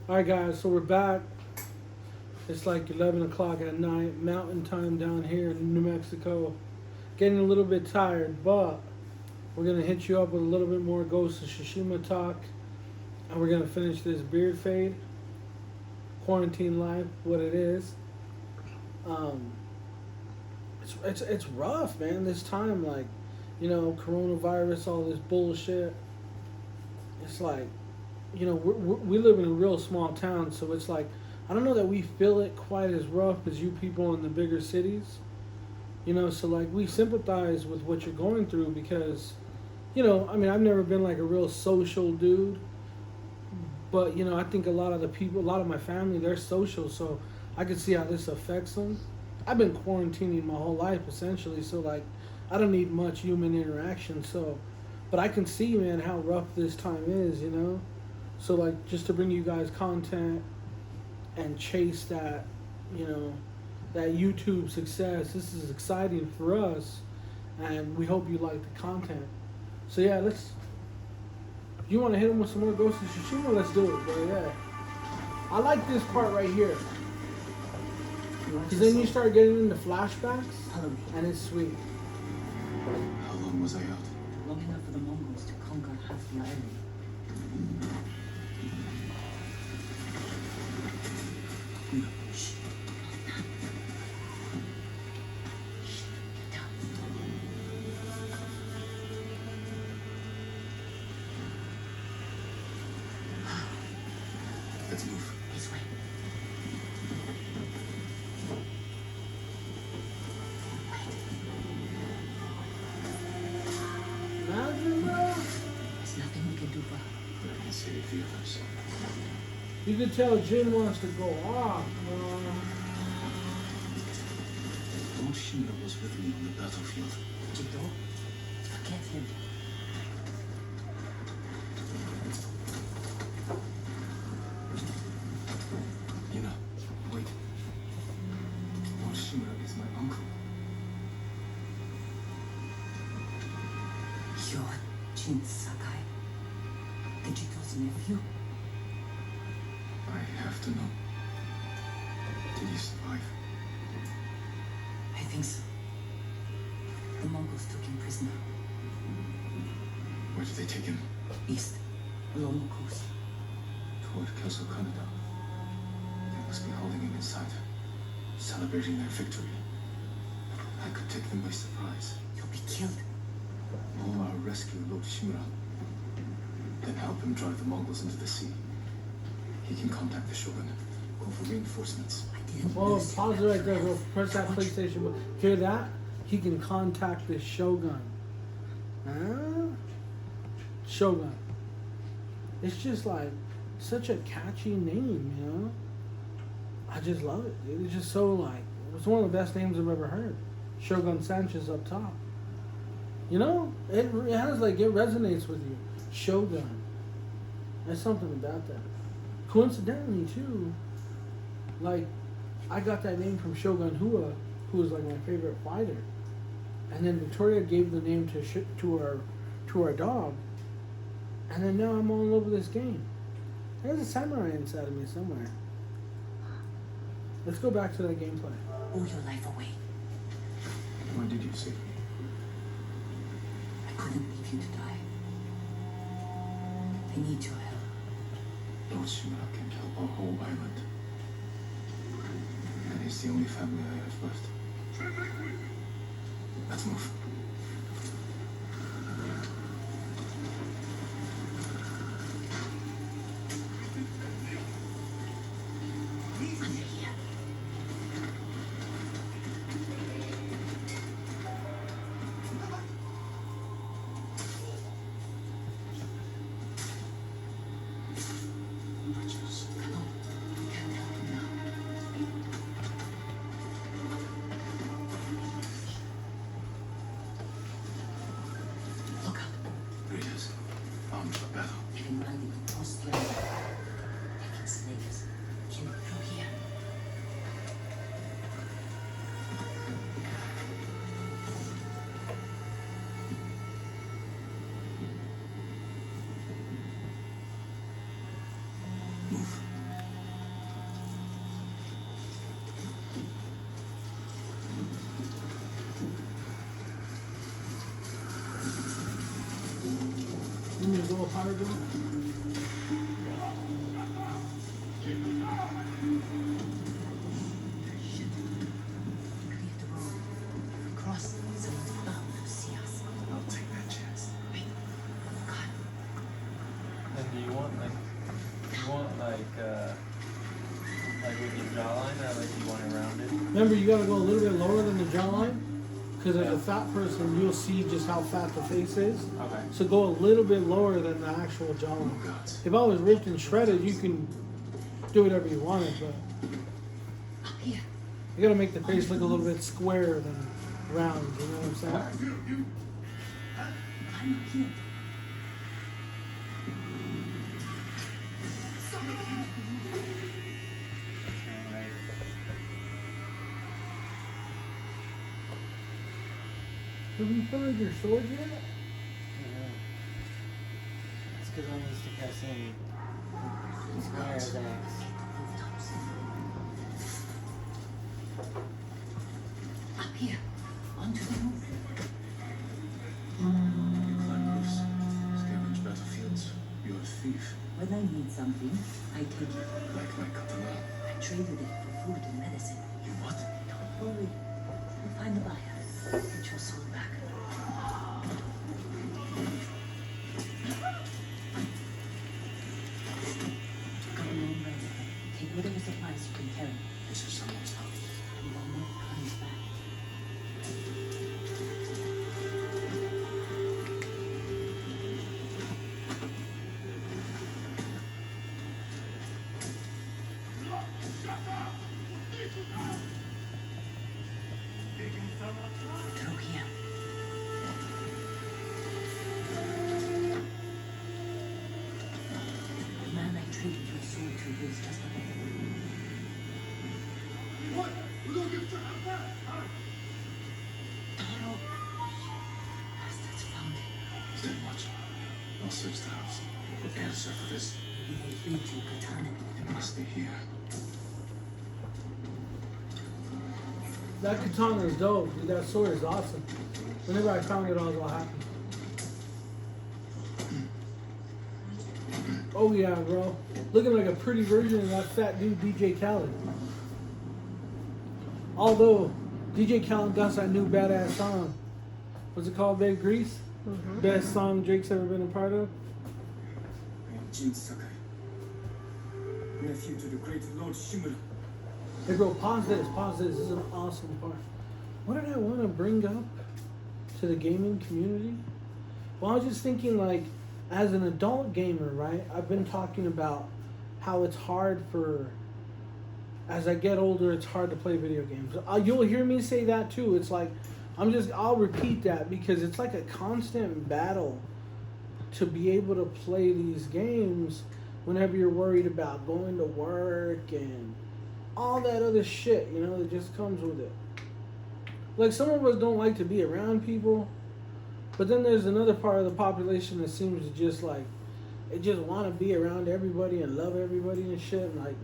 Alright, guys, so we're back. It's like 11 o'clock at night, mountain time down here in New Mexico. Getting a little bit tired, but we're going to hit you up with a little bit more Ghost of Tsushima talk. And we're going to finish this beard fade. Quarantine life, what it is. Um, it's rough, man, this time. Like, coronavirus, all this bullshit. It's like, we live in a real small town, so it's like, I don't know that we feel it quite as rough as you people in the bigger cities. So like we sympathize with what you're going through because, I've never been like a real social dude, but I think a lot of the people, a lot of my family, they're social, so I can see how this affects them. I've been quarantining my whole life essentially, so like I don't need much human interaction, so but I can see, man, how rough this time is. So like just to bring you guys content and chase that, that YouTube success. This is exciting for us, and we hope you like the content. So yeah, let's. You want to hit him with some more Ghost of Tsushima? Let's do it, bro. Yeah. I like this part right here, because then you start getting into flashbacks, and it's sweet. How long was I out? Long enough for the Mongols to conquer half the island. Shh. Get down. Let's move. This way. Imagine, bro. There's nothing we can do for her. But I can save the others. You can tell Jin wants to go off. Lord Shimura was with me on the battlefield. Jito, forget him. Wait. Lord Shimura is my uncle. You're Jin Sakai, Kajito's nephew. I have to know. Did he survive? I think so. The Mongols took him prisoner. Where did they take him? East, along the coast. Toward Castle Canada. They must be holding him inside, celebrating their victory. I could take them by surprise. You'll be killed. Or I'll rescue Lord Shimura. Then help him drive the Mongols into the sea. He can contact the Shogun, go for reinforcements. I didn't Well, lose pause it right there, bro. Press that PlayStation. Hear that? He can contact the Shogun. Huh? Shogun. It's just like such a catchy name. I just love it, dude. It's just so like, it's one of the best names I've ever heard. Shogun Sanchez up top. It has like, it resonates with you. Shogun. There's something about that. Coincidentally, too, like, I got that name from Shogun Hua, who was like my favorite fighter, and then Victoria gave the name to our dog, and then now I'm all in love with this game. There's a samurai inside of me somewhere. Let's go back to that gameplay. all your life away. Why did you save me? I couldn't leave you to die. I need your help. Lord Shimura can't help our whole island. And he's the only family I have left. Let's move. Under here. Bridges. Come on. We can't help him now. Look up. Bridges. Armed for battle. They've been riding across the island. Taking slaves. Came through here. Move. charging. Shit. Clear the road. Cross. Someone's bound to see us. I'll take that chance. Wait. God. And do you want like with your jawline, or like you want it rounded? Remember, you gotta go a little bit lower than the jawline, because as Yeah. a fat person, you'll see just how fat the face is. Okay. So go a little bit lower than the actual Oh jawline. God. If I was ripped and shredded, you can do whatever you wanted, but Up here. you gotta make the face look a little bit squarer than round. You know what I'm saying? I'm here. Have you found your sword yet? It's because I'm used to casting squares and X. Up here. Onto the roof. Climb roofs, scavenge battlefields. You're a thief, When I need something, I take it. like my katana. I traded it for food and medicine. You what? Don't worry. We'll find the buyer. Get your soul back. Got an old ready. Take whatever supplies you can carry. This is someone's house. And one more comes back. Through here. The man I traded your soul to lives just ahead. What? We're gonna get Toro! Bastards found it. Is that much? I'll search the house. We'll answer for this. Maybe they hid your katana. It must be here. That katana is dope. Dude, that sword is awesome. Whenever I found it, I was all happy. Oh yeah, bro. Looking like a pretty version of that fat dude DJ Khaled. Although DJ Khaled got that new badass song. What's it called, Babe Grease? Best song Drake's ever been a part of. I am Jin Sakai, nephew to the great Lord Shimura. Hey bro, pause this, pause this. This is an awesome part. What did I want to bring up to the gaming community? Well, I was just thinking, like, as an adult gamer, right? I've been talking about how it's hard for, as I get older, it's hard to play video games. You'll hear me say that too. It's like, I'll repeat that because it's like a constant battle to be able to play these games whenever you're worried about going to work and all that other shit, you know, that just comes with it. Like, some of us don't like to be around people, but then there's another part of the population that seems to just like, it just want to be around everybody and love everybody and shit. And like,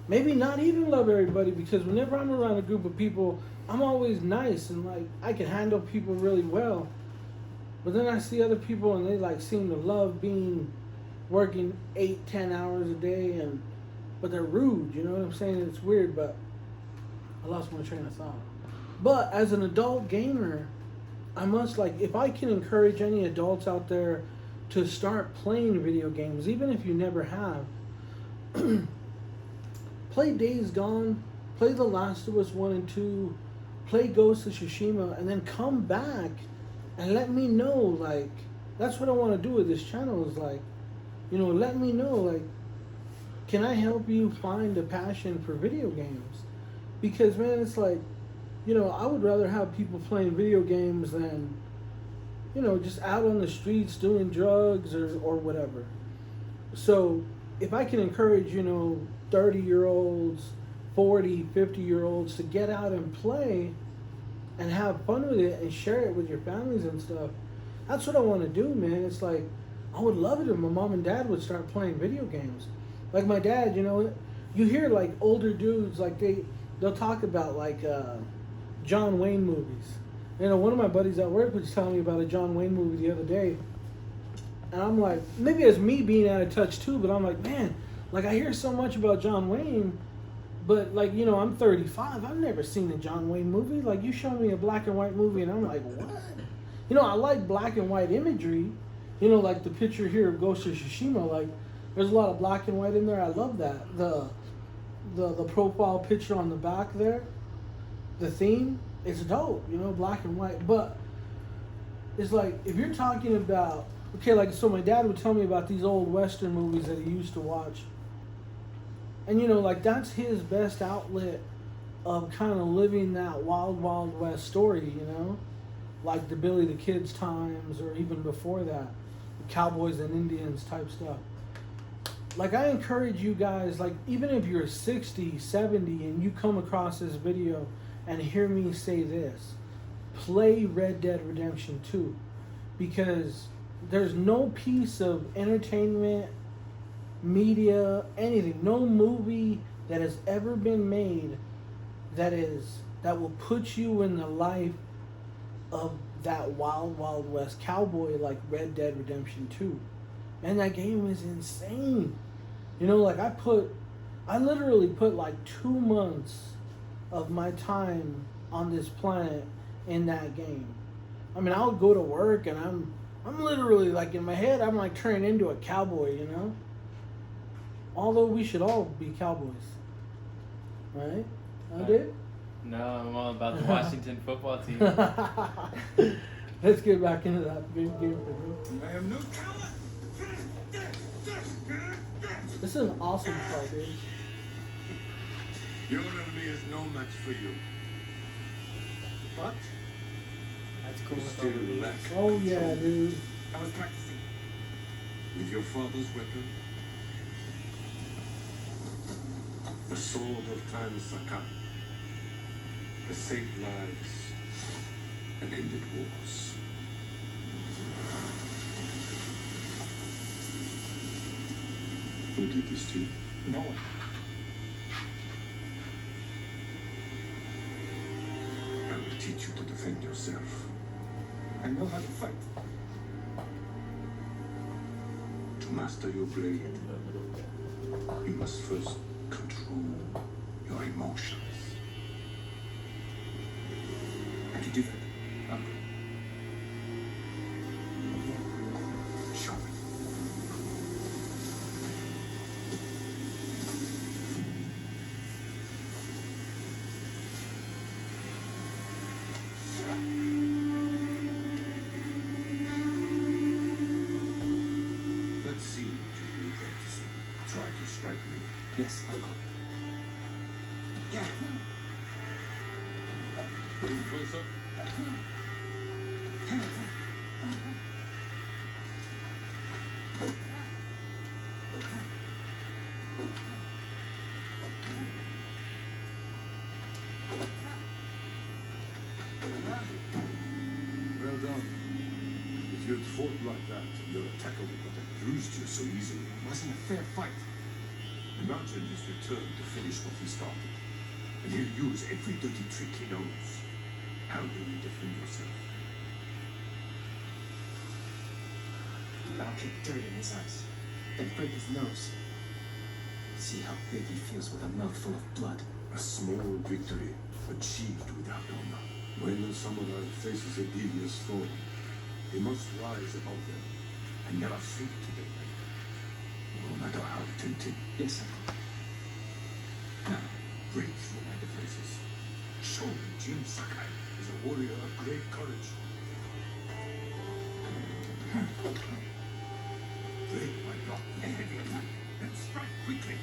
maybe not even love everybody, because whenever I'm around a group of people, I'm always nice and like, I can handle people really well. But then I see other people and they like seem to love working 8-10 hours a day, but they're rude, you know what I'm saying? It's weird, but I lost my train of thought. But as an adult gamer, I must, like, if I can encourage any adults out there to start playing video games, even if you never have, play Days Gone, play The Last of Us 1 and 2, play Ghost of Tsushima, and then come back and let me know, like, that's what I want to do with this channel, is like, you know, let me know, like, can I help you find a passion for video games? Because, man, it's like, you know, I would rather have people playing video games than, you know, just out on the streets doing drugs or whatever. So if I can encourage, you know, 30-year-olds, 40, 50-year-olds to get out and play and have fun with it and share it with your families and stuff, that's what I want to do, man. It's like, I would love it if my mom and dad would start playing video games. Like my dad, you know, you hear like older dudes, like they'll talk about like John Wayne movies. You know, one of my buddies at work was telling me about a John Wayne movie the other day. And I'm like, maybe it's me being out of touch too, but I'm like, man, like I hear so much about John Wayne, but like, you know, I'm 35. I've never seen a John Wayne movie. Like, you show me a black and white movie and I'm like, what? You know, I like black and white imagery. You know, like the picture here of Ghost of Tsushima, like there's a lot of black and white in there. I love that. The profile picture on the back there, the theme, it's dope, you know, black and white. But it's like, if you're talking about, okay, like, so my dad would tell me about these old Western movies that he used to watch. And, you know, like, that's his best outlet of kind of living that wild, wild west story, you know? Like the Billy the Kid's times, or even before that, the Cowboys and Indians type stuff. Like, I encourage you guys, like, even if you're 60, 70, and you come across this video and hear me say this, play Red Dead Redemption 2. Because there's no piece of entertainment, media, anything, no movie that has ever been made that will put you in the life of that wild, wild west cowboy like Red Dead Redemption 2. Man, that game is insane. You know, like I literally put like 2 months of my time on this planet in that game. I mean, I'll go to work and I'm literally, like, in my head, I'm like turning into a cowboy, you know? Although we should all be cowboys. Right? I did? No, I'm all about the Washington football team. Let's get back into that game for real. I am no coward. This is an awesome part, dude. Your enemy is no match for you. But That's cool you with all the still beats. lack Oh yeah, dude. I was practicing with your father's weapon, the sword of Tan Saka, that saved lives and ended wars. Who did this to you? No one. I will teach you to defend yourself. I know how to fight. To master your blade, you must first control your emotions. How do you do that, Uncle? Show me. Let's see what you do, practicing. Try to strike me. Yes, Uncle. Yeah. Move closer. Well done. If you had fought like that, your attacker would not have bruised you so easily. It wasn't a fair fight. Imagine his return to finish what he started. And he'll use every dirty trick he knows. How do you defend yourself? I'll kick dirt in his eyes, then break his nose. See how big he feels with a mouthful of blood. A small victory achieved without honor. When a samurai faces a devious foe, he must rise above them and never sink to their level, no matter how tempting. Yes, Uncle. Now, break through my defenses. Show me Jin Sakai is a warrior of great courage. Break my block with a heavy attack and strike quickly.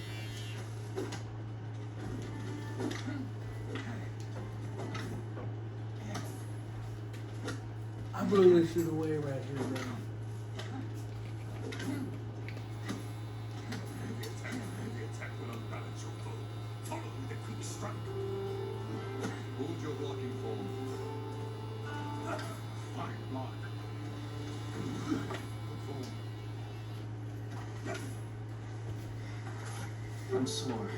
I blew this through the way right here, bro. Heavy attack will unbalance your foe. Follow with a quick strike. Hold your blocking form. Fine block. Form. I'm sore.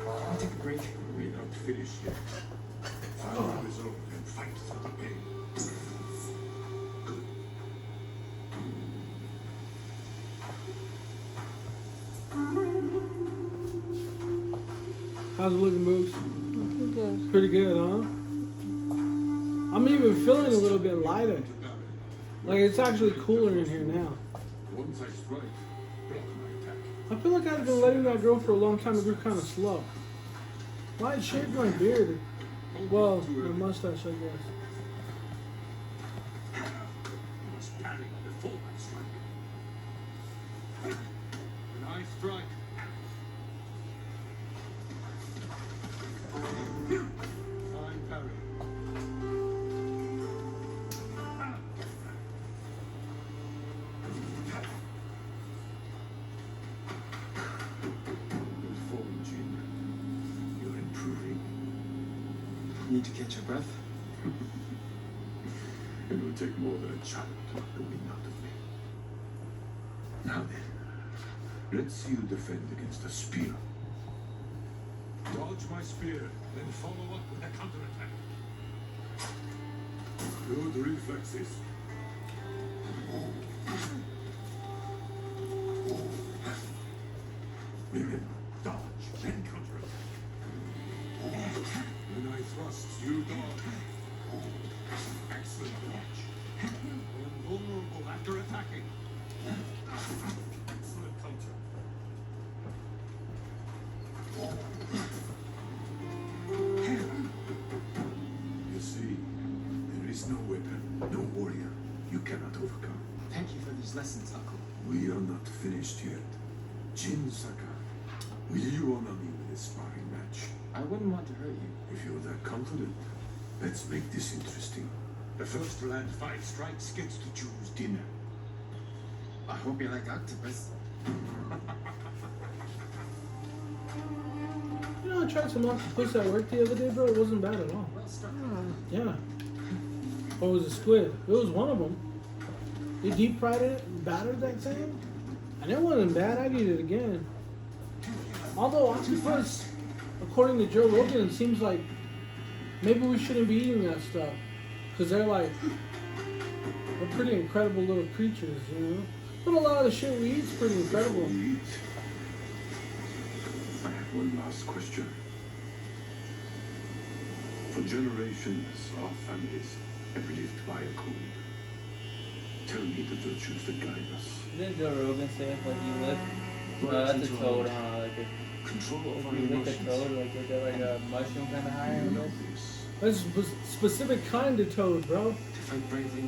Can I take a break? We're not finished yet. Find the resolve and fight through the pain. Good. How's it looking, Boots? Good. Pretty good, huh? I'm even feeling a little bit lighter. Like it's actually cooler in here now. Once I strike, block my attack. I feel like I've been letting that go for a long time. It grew kind of slow. Why it shaved my beard? Well, my mustache, I guess. You must parry before I strike. When I strike, I'm parry. Good form, Jin. You're improving. Need to catch your breath? It will take more than a child to knock the wind out of me. Now then, let's see you defend against a spear. Dodge my spear, then follow up with a counterattack. Good reflexes. Remember, dodge, then counterattack. When I thrust, you dodge. Excellent dodge. Invulnerable after attacking. Excellent counter. You see, there is no weapon, no warrior you cannot overcome. Thank you for these lessons, Uncle. We are not finished yet. Jin Saka, will you honor me with a sparring match? I wouldn't want to hurt you. If you're that confident, let's make this interesting. The first to land 5 strikes gets to choose dinner. I hope you like octopus. You know, I tried some octopus at work the other day, bro. It wasn't bad at all. Well struck. Yeah. Or was it squid? It was one of them. You deep fried it, and battered that thing, and it wasn't bad. I'd eat it again. Although octopus, according to Joe Rogan, it seems like maybe we shouldn't be eating that stuff because they're pretty incredible little creatures, you know. But a lot of the shit we eat is pretty incredible. Eat. I have one last question. For generations, our families have lived by a code. Tell me the virtues that guide us. Didn't Joe Rogan say if like you lick that's a toad, huh? Like if Control over you lick a emotions. toad, like you get like a mushroom kind of high or You know something. this. That's a specific kind of toad, bro. To fight bravely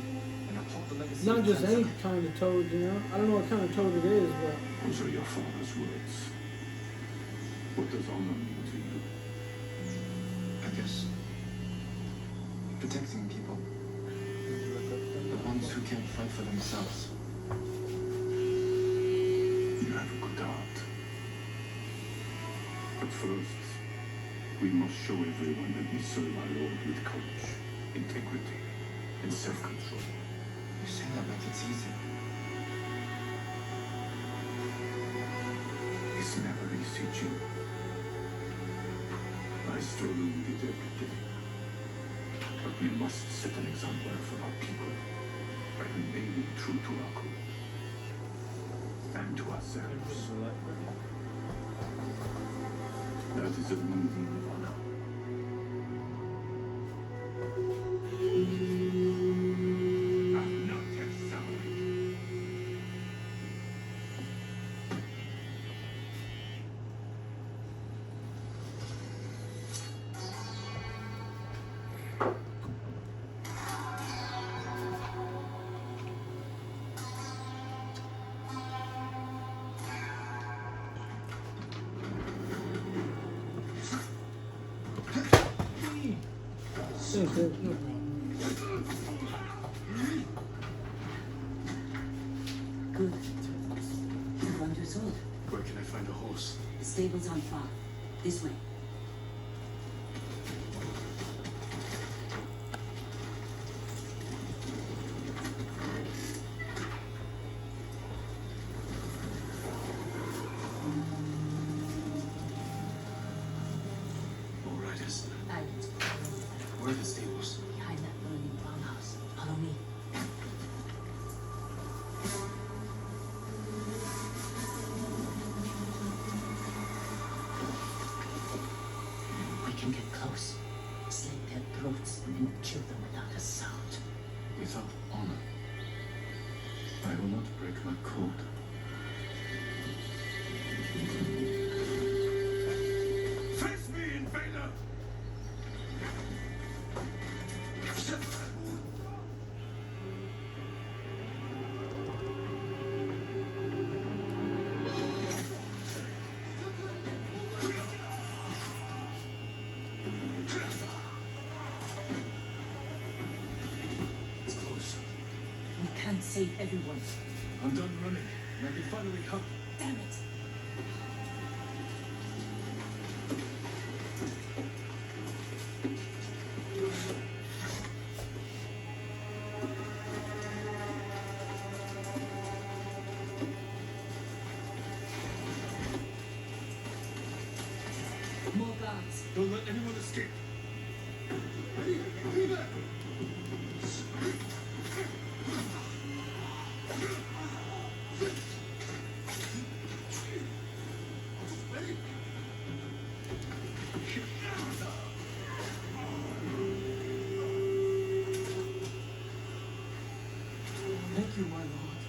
and uphold the legacy. Not of just any ancestors. kind of toad, you know. I don't know what kind of toad it is, but Those are your father's words. What does honor mean to you? I guess protecting people, the ones who can't fight for themselves. You have a good heart. But first, we must show everyone that we serve our Lord with courage, integrity, and self-control. You say that like it's easy. It's never easy, Jim. I struggle with it every day. But we must set an example for our people by remaining true to our code and to ourselves. That is a meaning of honor. I'm not yet sorry. no problem. Good. 2 wonders old. Where can I find a horse? The stable's on far. This way. All riders. Islands. Where are the stables? Behind that burning farmhouse. Follow me. close, slit their throats, and kill them without a sound. Without honor, I will not break my code. Face me, invader! It's close. We can't save everyone. I'm done running, and I can finally hug. Damn it! More guards. Don't let anyone escape. Thank you, my lord.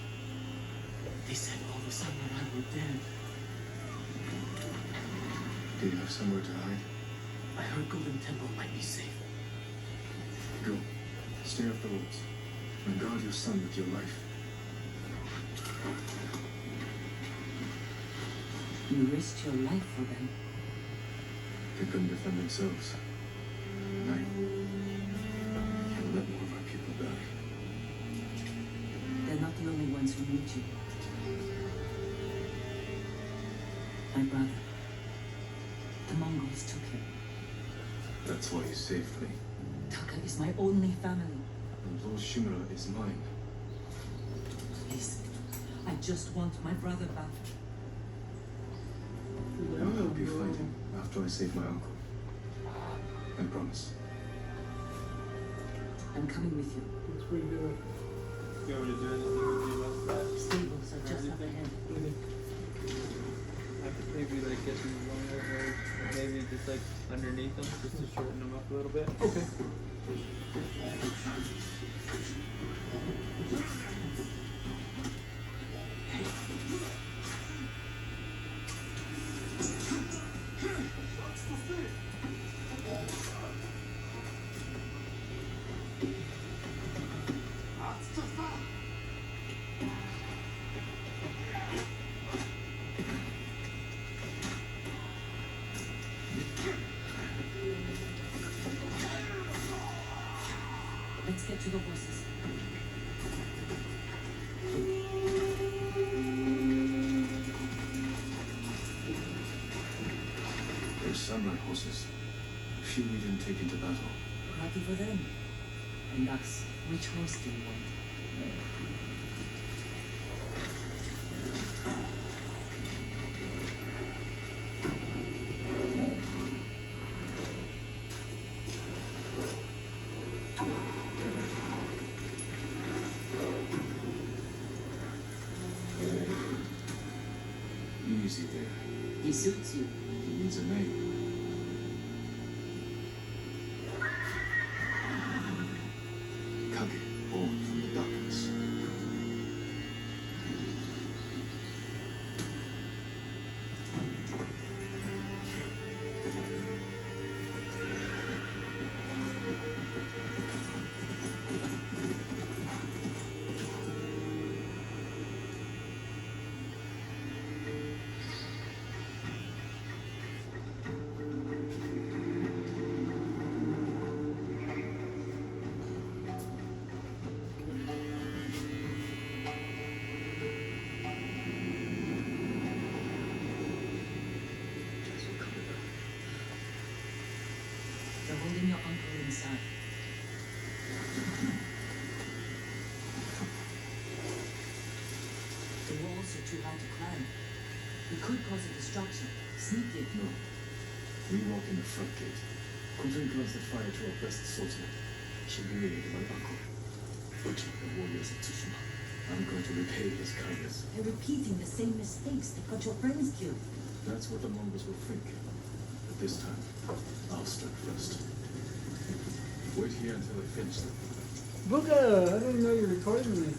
They said all the samurai were dead. Do you have somewhere to hide? I heard Golden Temple might be safe. Go. Stay off the roads. And guard your son with your life. You risked your life for them. They couldn't defend themselves. And I can't let more of our people die. They're not the only ones who need you. My brother. The Mongols took him. That's why you saved me. Taka is my only family. And Lord Shimura is mine. Please, I just want my brother back. I'll help you find him after I save my uncle. I promise. I'm coming with you. That's pretty good. You want me to do anything with the rest of that? Stables are just up ahead. I could maybe like get them along over, maybe just like underneath them, just to shorten them up a little bit. Okay. Let's get to the horses. They're samurai horses. Few we didn't take into battle. Lucky for them. And us. Which horse do you want? Easy there. He suits you. He needs a name. Kage, born from the darkness. They're holding your uncle inside. The walls are too high to climb. We could cause a distraction. Sneak it. No. We walk in the front gate. Content guns the fire to our best swordsman. Humiliated my uncle. Butchered the warriors of Tsushima. I'm going to repay his kindness. They're repeating the same mistakes that got your friends killed. That's what the Mongols will think. But This time, I'll strike first. Wait here until I finish them. Booga! I didn't know you were recording me.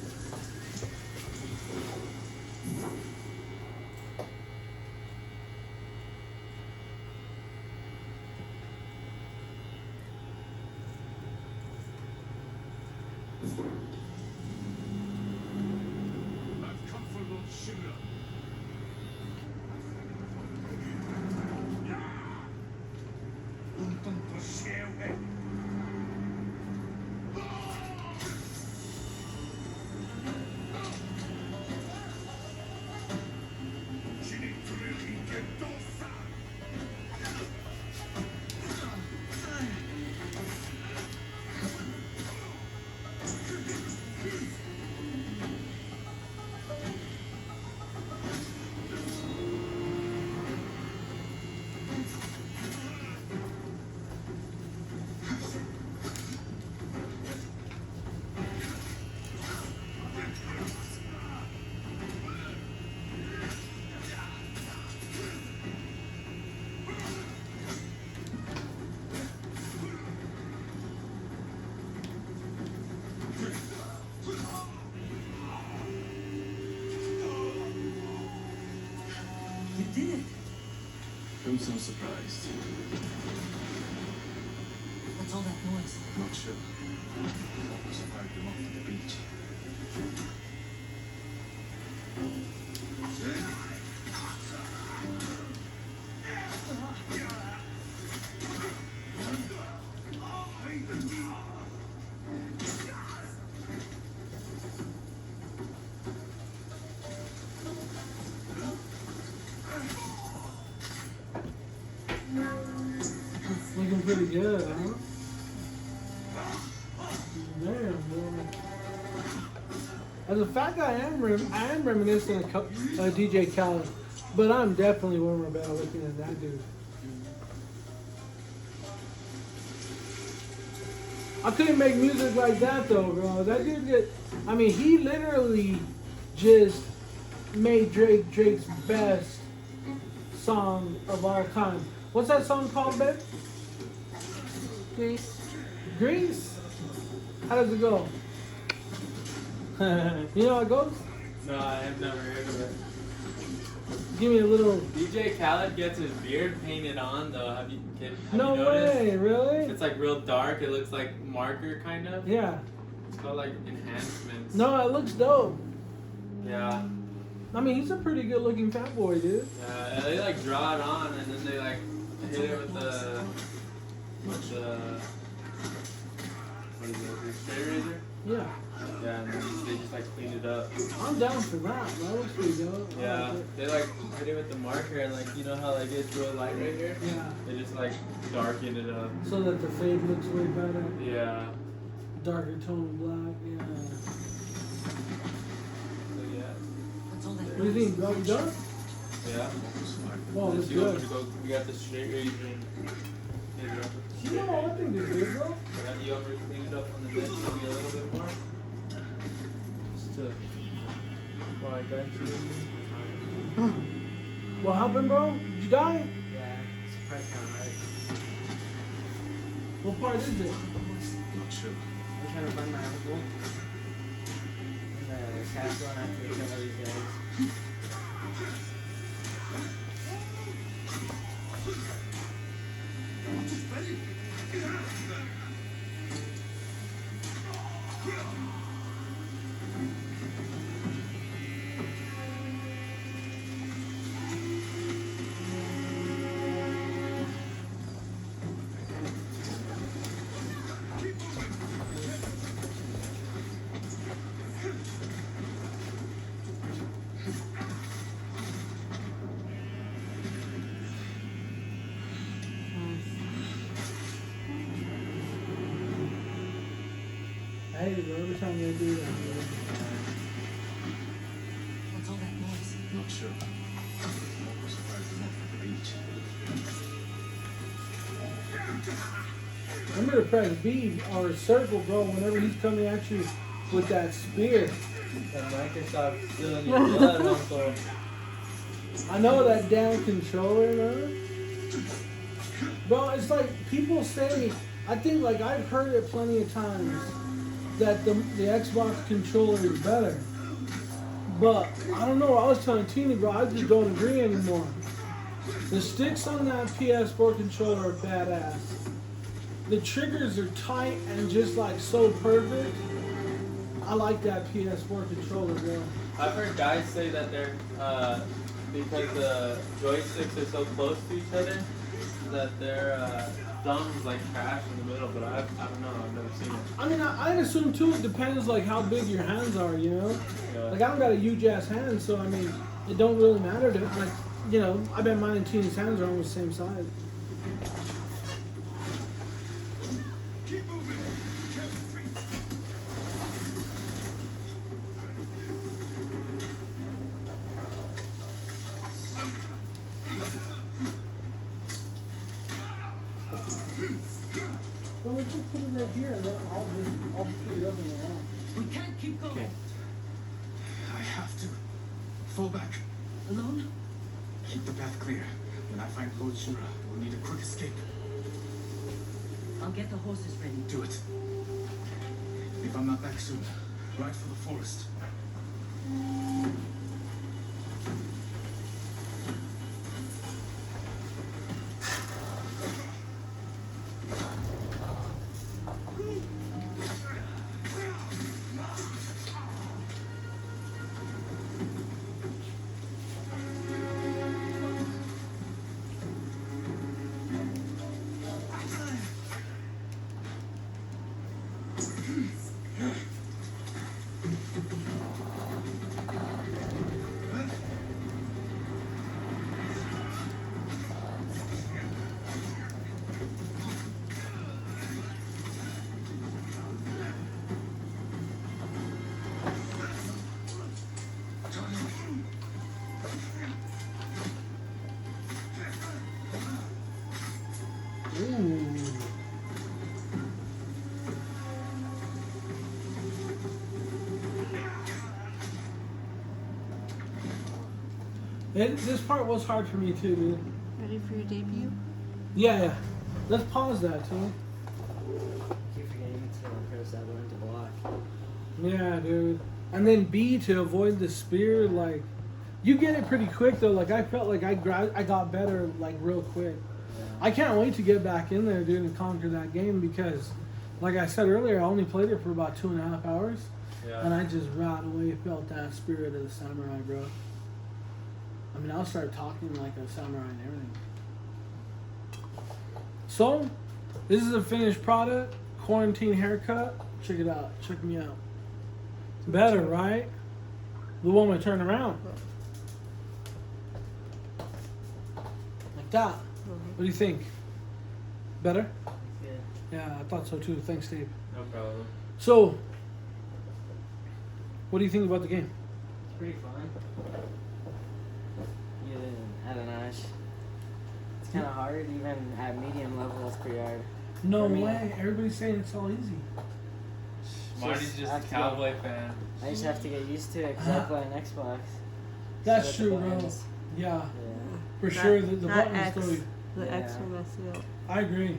I've come for Lord Shimura. You did it. I'm so surprised. What's all that noise? Not sure. What was fired them off to the beach? Looking pretty good, huh? Damn, boy. As a fact, I am reminiscent of DJ Khaled, but I'm definitely warmer about looking at that dude. I couldn't make music like that though, bro. That dude he literally just made Drake's best song of all time. What's that song called, babe? Grease. Grease? How does it go? You know how it goes? No, I have never heard of it. Give me a little. DJ Khaled gets his beard painted on though. Have you No noticed? way, really? It's like real dark. It looks like marker kind of. Yeah. It's called like enhancements. No, it looks dope. Yeah. I mean, he's a pretty good looking fat boy, dude. Yeah. And they like draw it on and then they like hit it with the what is it? The straight razor. Yeah. Yeah, and then they just like clean it up. I'm down for that. That looks pretty dope. I Yeah, like it. they like hit it with the marker and like you know how like it's real light right here. Yeah. They just like darken it up. So that the fade looks way better. Yeah. Darker tone black. Yeah. So yeah. What's all that What do you think, bro? You done? Yeah. Wow, that's You want me good. to go? We got the straight razor and hit it up with the You straight know, I razor. think they're good, bro. And you over clean it up on the bench maybe a little bit more. Just to well, eventually. What happened, bro? Did you die? Yeah, surprise count, right? What part is it? Not sure. I'm trying to find my uncle in the castle and I have to kill all these guys. I hate it, bro. Every time they do that, bro. What's all that noise? Not sure. What was fired them off at the beach? Remember to press B or circle, bro, whenever he's coming at you with that spear. That Microsoft still in your blood, Uncle. I know that damn controller, man. Bro, it's like people say, I think like I've heard it plenty of times that the Xbox controller is better. But I don't know, I was telling Tina, bro, I just don't agree anymore. The sticks on that PS4 controller are badass. The triggers are tight and just like so perfect. I like that PS4 controller, bro. I've heard guys say that they're because the joysticks are so close to each other that their thumbs like crash in the middle. But I don't know. I've never seen it. I mean, I'd assume too. It depends like how big your hands are, you know. Yeah. Like I don't got a huge ass hand, so I mean, it don't really matter to like, you know. I bet mine and Tina's hands are almost the same size. Well, we just put it right here, and then I'll put it up in the wall. We can't keep going. Okay. I have to. Fall back. Alone? Keep the path clear. When I find Lord Shura, we'll need a quick escape. I'll get the horses ready. Do it. If I'm not back soon, ride for the forest. Ooh. This part was hard for me too, dude. Ready for your debut? Yeah. Let's pause that, too. Keep forgetting to press that button to block. Yeah, dude. And then B, to avoid the spear, like, you get it pretty quick though. Like I felt like I got better like real quick. Yeah. I can't wait to get back in there, dude, and conquer that game because, like I said earlier, I only played it for about 2.5 hours, and I just right away felt that spirit of the samurai, bro. I mean, I'll start talking like a samurai and everything. So, this is a finished product. Quarantine haircut. Check it out. Check me out. Better, right? The one we turn around. Like that. What do you think? Better? Yeah. Yeah, I thought so too. Thanks, Dave. No problem. So, what do you think about the game? It's pretty fun. I don't know. It's kind of hard, even at medium level. It's pretty hard. No For me. way. Everybody's saying it's all easy. Marty's just a have to cowboy fan. I just have to get used to it because I play on Xbox. That's So with true, the bro. buttons, Yeah, Yeah. for Not- sure. The not buttons X. go. The X Yeah. will mess you up. I agree.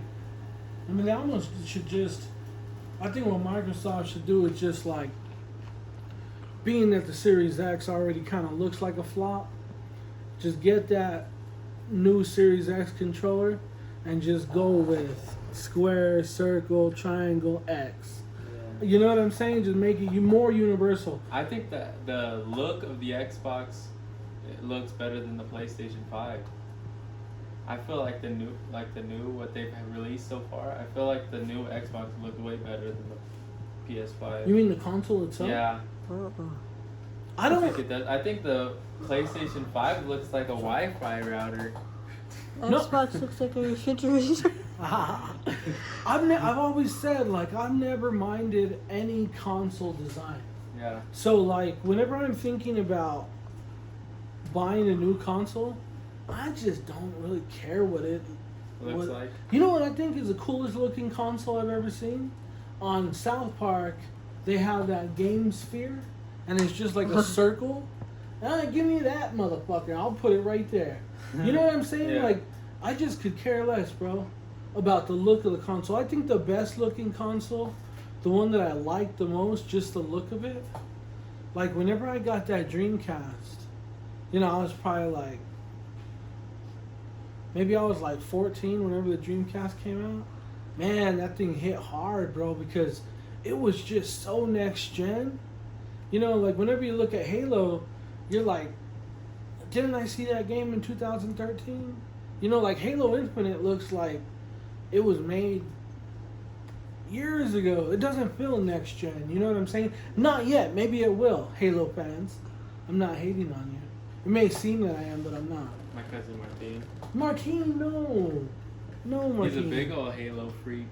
I mean, they almost should just. I think what Microsoft should do is just like, being that the Series X already kind of looks like a flop, just get that new Series X controller and just go with square, circle, triangle, X. Yeah. You know what I'm saying? Just make it more universal. I think that the look of the Xbox, it looks better than the PlayStation 5. I feel like the new what they've released so far. I feel like the new Xbox looked way better than the PS5. You mean the console itself? Yeah, I think don't. it does. I think the PlayStation 5 looks like a Wi-Fi router. No. Xbox looks like a refrigerator. I've always said like I've never minded any console design. Yeah, So like whenever I'm thinking about buying a new console, I just don't really care what it looks like. You know what I think is the coolest looking console I've ever seen? On South Park, they have that game sphere, and it's just like a circle. Give me that motherfucker. I'll put it right there. You know what I'm saying? Yeah. Like, I just could care less, bro. about the look of the console. I think the best looking console, the one that I like the most, just the look of it. Like whenever I got that Dreamcast, you know, I was probably like, maybe I was like 14 whenever the Dreamcast came out. Man, that thing hit hard, bro, because it was just so next gen. You know, like whenever you look at Halo, you're like, didn't I see that game in 2013? You know, like Halo Infinite looks like it was made years ago. It doesn't feel next gen. You know what I'm saying? Not yet. Maybe it will, Halo fans. I'm not hating on you. It may seem that I am, but I'm not. My cousin Martin. Martin, no. No, Martin. He's a big old Halo freak.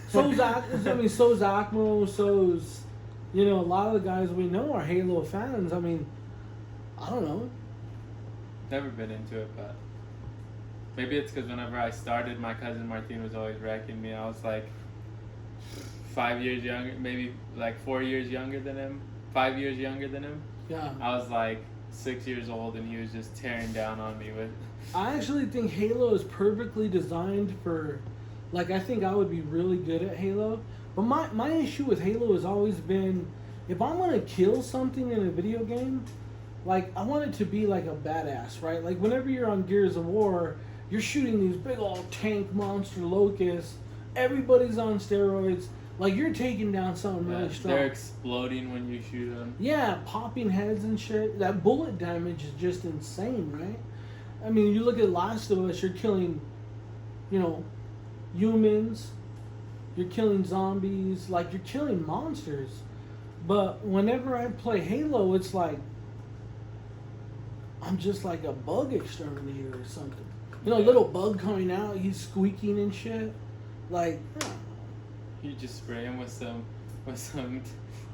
So's Akmo, so's, you know, a lot of the guys we know are Halo fans. I mean, I don't know. Never been into it, but maybe it's because whenever I started, my cousin Martin was always wrecking me. I was like 5 years younger, maybe like 4 years younger than him, 5 years younger than him. Yeah. I was like 6 years old, and he was just tearing down on me with. I actually think Halo is perfectly designed for, like, I think I would be really good at Halo. But my issue with Halo has always been, if I'm going to kill something in a video game, like, I want it to be like a badass, right? Like, whenever you're on Gears of War, you're shooting these big old tank monster locusts. Everybody's on steroids. Like, you're taking down something really strong. They're exploding when you shoot them. Yeah, popping heads and shit. That bullet damage is just insane, right? I mean, you look at Last of Us, you're killing, you know, humans, you're killing zombies, like, you're killing monsters. But whenever I play Halo, it's like, I'm just like a bug exterminator or something. You know, a little bug coming out, he's squeaking and shit. Like, You just spray him with some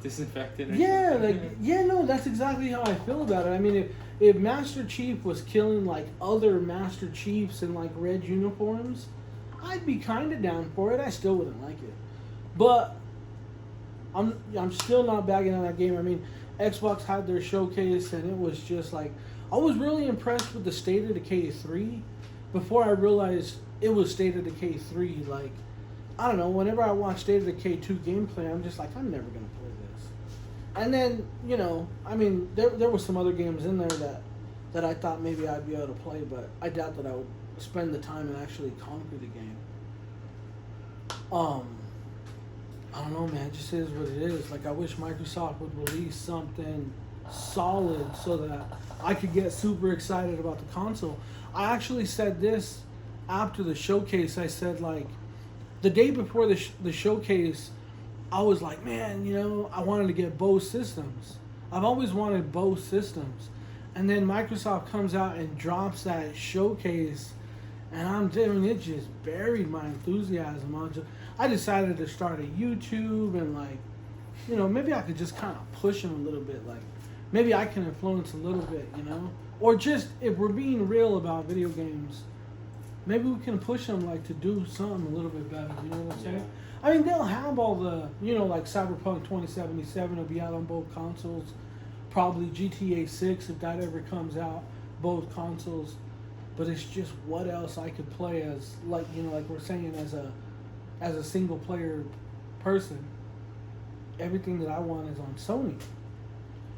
disinfectant. Or yeah, something. like, yeah, no, that's exactly how I feel about it. I mean, if Master Chief was killing like other Master Chiefs in like red uniforms, I'd be kind of down for it. I still wouldn't like it, but I'm still not bagging on that game. I mean, Xbox had their showcase, and it was just like, I was really impressed with the State of Decay 3 before I realized it was State of Decay 3. Like, I don't know, whenever I watch State of Decay 2 gameplay, I'm just like, I'm never going to play this. And then, you know, I mean, there were some other games in there that I thought maybe I'd be able to play, but I doubt that I would spend the time and actually conquer the game. I don't know, man, it just is what it is. Like, I wish Microsoft would release something solid so that I could get super excited about the console. I actually said this after the showcase. I said, like, the day before the showcase, I was like, man, you know, I wanted to get both systems. I've always wanted both systems. And then Microsoft comes out and drops that showcase, and it just buried my enthusiasm. I decided to start a YouTube, and, like, you know, maybe I could just kind of push them a little bit. Like, maybe I can influence a little bit, you know? Or just, if we're being real about video games, maybe we can push them, like, to do something a little bit better, you know what I'm saying? I mean, they'll have all the, you know, like Cyberpunk 2077 will be out on both consoles. Probably GTA 6, if that ever comes out, both consoles. But it's just what else I could play as, like, you know, like we're saying, as a single player person. Everything that I want is on Sony.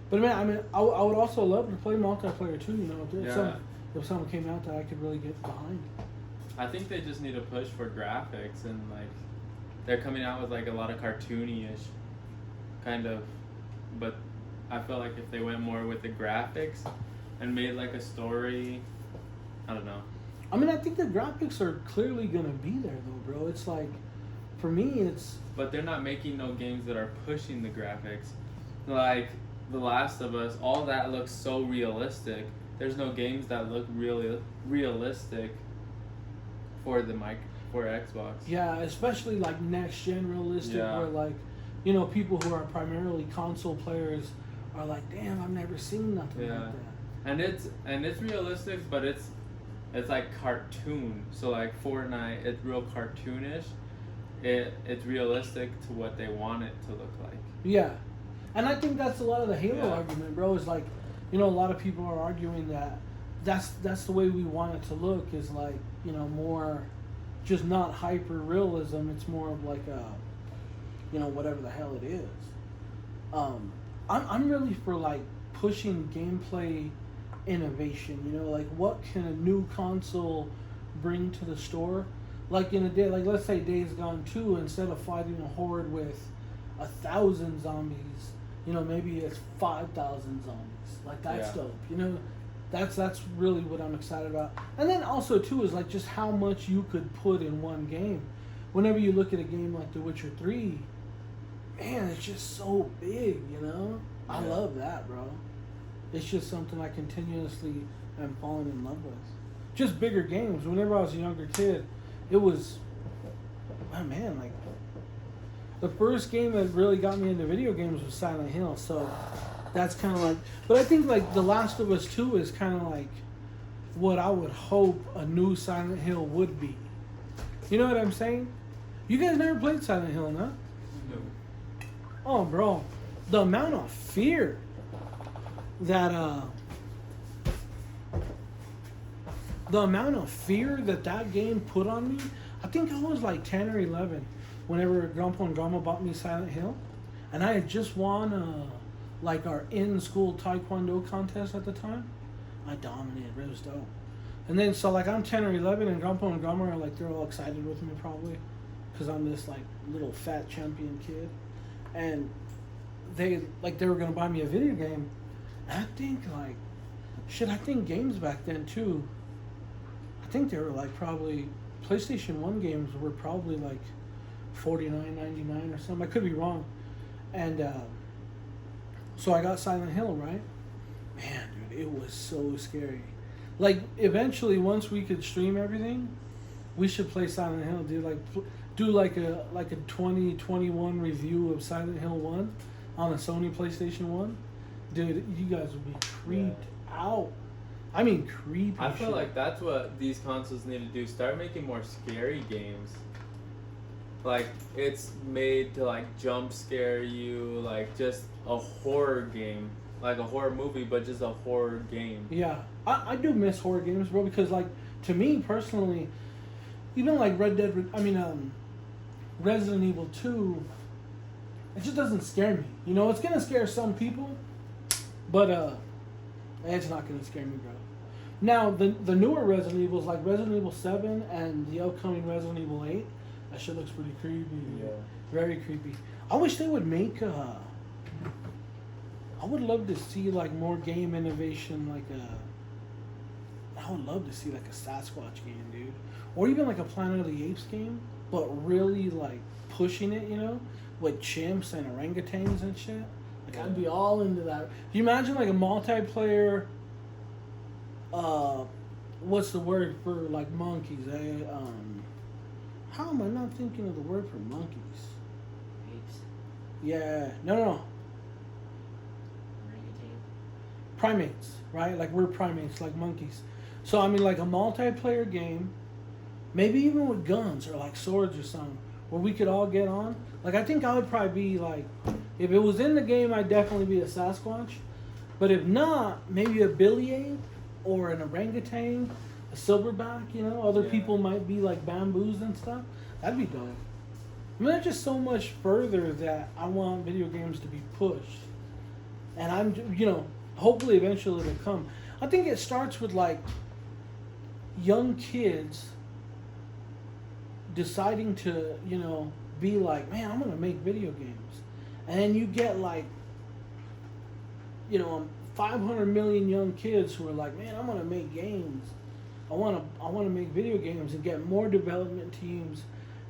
But man, I mean, I would also love to play multiplayer too, you know, if someone came out that I could really get behind. I think they just need to push for graphics, and like they're coming out with like a lot of cartoony-ish kind of, but I feel like if they went more with the graphics and made like a story, I don't know. I mean, I think the graphics are clearly gonna be there though, bro. It's like, for me, it's. But they're not making no games that are pushing the graphics. Like The Last of Us, all that looks so realistic. There's no games that look really realistic for Xbox. Yeah, especially like next gen realistic, where like, you know, people who are primarily console players are like, damn, I've never seen nothing like that. And it's realistic, but it's like cartoon. So like Fortnite, it's real cartoonish. It's realistic to what they want it to look like. Yeah, and I think that's a lot of the Halo argument, bro. Is like, you know, a lot of people are arguing that that's the way we want it to look, is like, you know, more just not hyper realism. It's more of like a, whatever the hell it is. I'm really for like pushing gameplay innovation. Like what can a new console bring to the store? Like in a day, like let's say Days Gone 2, instead of fighting a horde with 1,000 zombies, maybe it's 5,000 zombies. Like that's dope. That's really what I'm excited about. And then also too is like just how much you could put in one game. Whenever you look at a game like The Witcher 3, man, it's just so big, I love that, bro. It's just something I continuously am falling in love with. Just bigger games. Whenever I was a younger kid, it was, oh man, like the first game that really got me into video games was Silent Hill. So that's kind of like, but I think like The Last of Us 2 is kind of like what I would hope a new Silent Hill would be. You know what I'm saying? You guys never played Silent Hill, no? No. Oh, bro, the amount of fear that that game put on me. I think I was like 10 or 11 whenever Grandpa and Grandma bought me Silent Hill, and I had just won like our in-school taekwondo contest at the time. I dominated. It was dope. And then so like I'm 10 or 11, and Grandpa and Grandma are like, they're all excited with me probably because I'm this like little fat champion kid, and they were gonna buy me a video game. And I think like I think games back then too, I think they were like probably PlayStation 1 games were probably like $49.99 or something. I could be wrong. And so I got Silent Hill, right? Man, dude, it was so scary. Like eventually, once we could stream everything, we should play Silent Hill, dude. Like do like a 2021 review of Silent Hill 1 on a Sony PlayStation 1. Dude, you guys would be creeped out. I mean, creepy. I feel shit. like that's what these consoles need to do. Start making more scary games. Like, it's made to, like, jump scare you, like, just a horror game. Like a horror movie, but just a horror game. Yeah. I do miss horror games, bro, because, like, to me, personally, even, like, Resident Evil 2, it just doesn't scare me. It's going to scare some people, but, it's not going to scare me, bro. Now, the newer Resident Evils, like Resident Evil 7 and the upcoming Resident Evil 8, that shit looks pretty creepy. Yeah. Very creepy. I wish they would make, I would love to see, like, more game innovation, like, I would love to see, like, a Sasquatch game, dude. Or even, like, a Planet of the Apes game, but really, like, pushing it, with chimps and orangutans and shit. Like, I'd be all into that. Can you imagine, like, a multiplayer, what's the word for, like, monkeys, how am I not thinking of the word for monkeys? Apes. Yeah, no. Orangutan. Primates, right? Like, we're primates, like monkeys. So, I mean, like, a multiplayer game, maybe even with guns or, like, swords or something, where we could all get on. Like, I think I would probably be, like, if it was in the game, I'd definitely be a Sasquatch. But if not, maybe a billy ape or an orangutan, a silverback, Other people might be, like, bamboos and stuff. That'd be dope. I mean, there's just so much further that I want video games to be pushed. And I'm, hopefully eventually it'll come. I think it starts with, like, young kids deciding to, be like, man, I'm going to make video games. And then you get, like, 500 million young kids who are like, man, I'm going to make games. I want to make video games and get more development teams.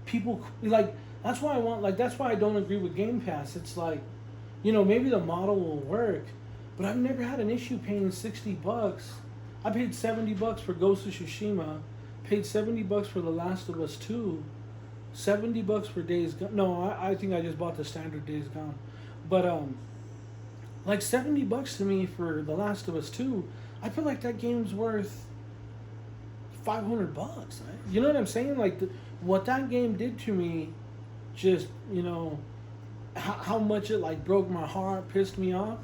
People, like, that's why I don't agree with Game Pass. It's like, maybe the model will work, but I've never had an issue paying $60. I paid $70 for Ghost of Tsushima, paid $70 for The Last of Us 2, $70 for Days Gone. No, I think I just bought the standard Days Gone. But, like $70 to me for The Last of Us 2, I feel like that game's worth $500. Right? You know what I'm saying? Like, what that game did to me, just, how much it, like, broke my heart, pissed me off.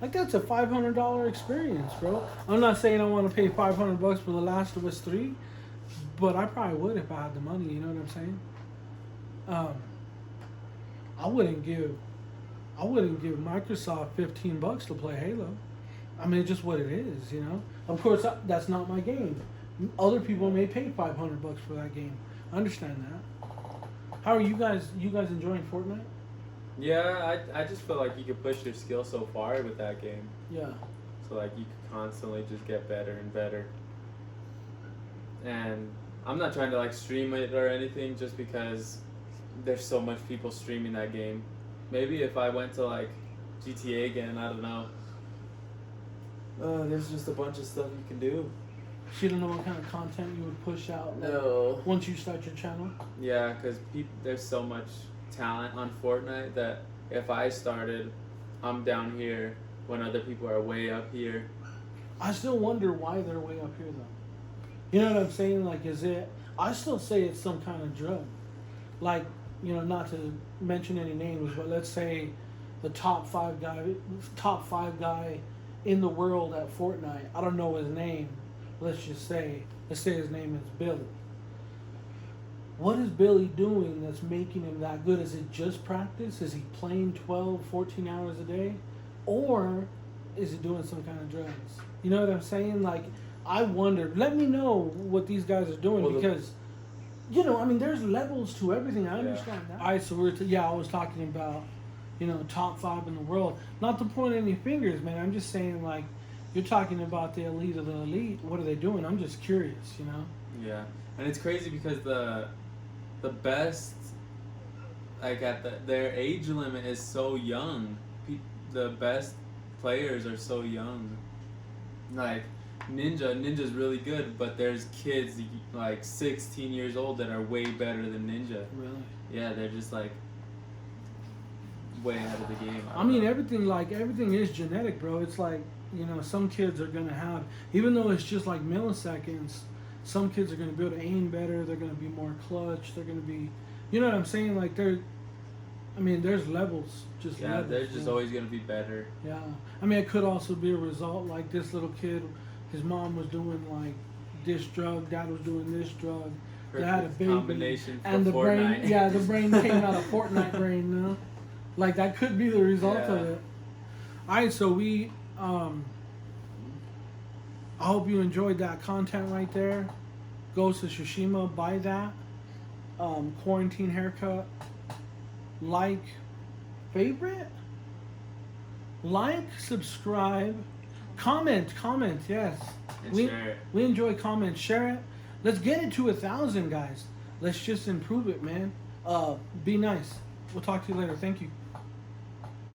Like, that's a $500 experience, bro. I'm not saying I want to pay $500 for The Last of Us 3, but I probably would if I had the money. You know what I'm saying? I wouldn't give Microsoft $15 to play Halo. I mean, it's just what it is, you know. Of course, that's not my game. Other people may pay $500 for that game. I understand that. How are you guys? You guys enjoying Fortnite? Yeah, I just feel like you could push your skill so far with that game. Yeah. So like you could constantly just get better and better. And I'm not trying to like stream it or anything just because there's so much people streaming that game. Maybe if I went to like GTA again, I don't know. There's just a bunch of stuff you can do. So you don't know what kind of content you would push out No. once you start your channel? Yeah, because there's so much talent on Fortnite that if I started, I'm down here when other people are way up here. I still wonder why they're way up here though. You know what I'm saying? Like, is it? I still say it's some kind of drug. Like, you know, not to mention any names, but let's say the top five guy in the world at Fortnite. I don't know his name. Let's say his name is Billy. What is Billy doing that's making him that good? Is it just practice? Is he playing 12, 14 hours a day? Or is he doing some kind of drugs? You know what I'm saying? Like, I wonder. Let me know what these guys are doing because, you know, I mean, there's levels to everything. I understand that. All right, so I was talking about, you know, top 5 in the world. Not to point any fingers, man. I'm just saying, like, you're talking about the elite of the elite. What are they doing? I'm just curious, you know? Yeah, and it's crazy because the best, like their age limit is so young. The best players are so young. Like Ninja's really good, but there's kids like 16 years old that are way better than Ninja. Really? Yeah, they're just like way ahead of the game. I mean, everything is genetic, bro. It's like, you know, some kids are gonna have, even though it's just like milliseconds, some kids are gonna be able to aim better. They're gonna be more clutch. They're gonna be, you know what I'm saying? Like there's levels. Levels, they're just always gonna be better. Yeah, I mean, it could also be a result like this little kid. His mom was doing like this drug. Dad was doing this drug. They had a baby. Combination for and the Fortnite. brain, yeah, the brain came out of Fortnite brain. You know, like that could be the result of it. All right, so we. I hope you enjoyed that content right there. Ghost of Tsushima, buy that. Quarantine haircut. Like, favorite? Like, subscribe, comment, yes. And share it. We enjoy comments, share it. Let's get it to 1,000, guys. Let's just improve it, man. Be nice. We'll talk to you later. Thank you.